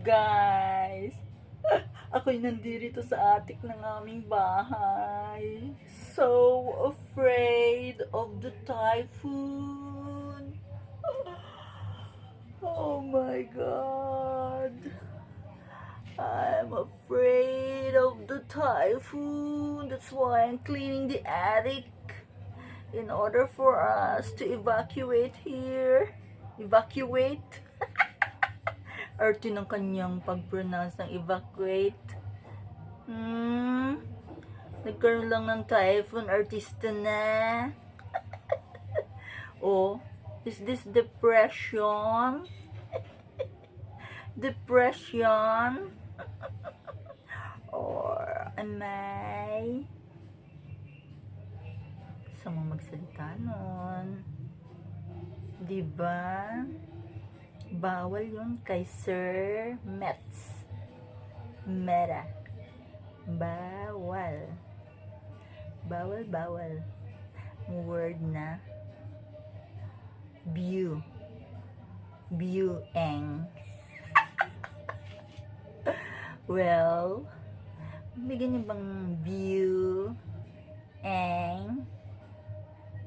Guys, ako'y nandito sa atik ng aming bahay. So afraid of the typhoon. Oh my God. I'm afraid of the typhoon. That's why I'm cleaning the attic in order for us to evacuate here. Evacuate. Arty ng kanyang pag-pronounce ng evacuate. Nagkaroon lang ng typhoon, artista na. Oh, is this depression? Depression? Or am I? Sama magsalita nun. Diba? Bawal yun kay Sir Mets. Mera. Bawal. Bawal. Word na. View. Viewing. Well, bigyan niyo bang view?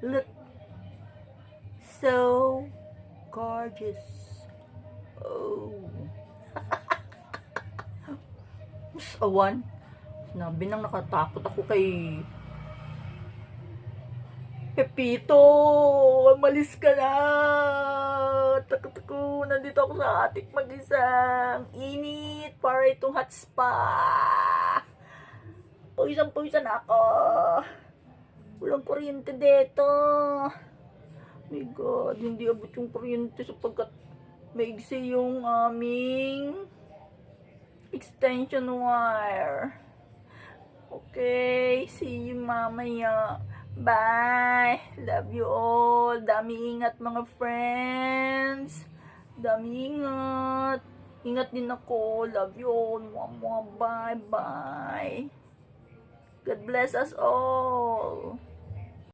Look. So gorgeous. Oh. Awan. Sinabi nang nakatakot ako kay Pepito. Umalis ka na. Takot ako. Nandito ako sa atik mag-isang. Init. Para itong hot spa. Puwisan ako. Walang kuryente dito. My God. Hindi abot yung kuryente sapagkat maigsi yung aming extension wire. Okay, see you mamaya. Bye. Love you all. Dami ingat mga friends. Dami ingat. Ingat din ako. Love you all. Bye bye. God bless us all.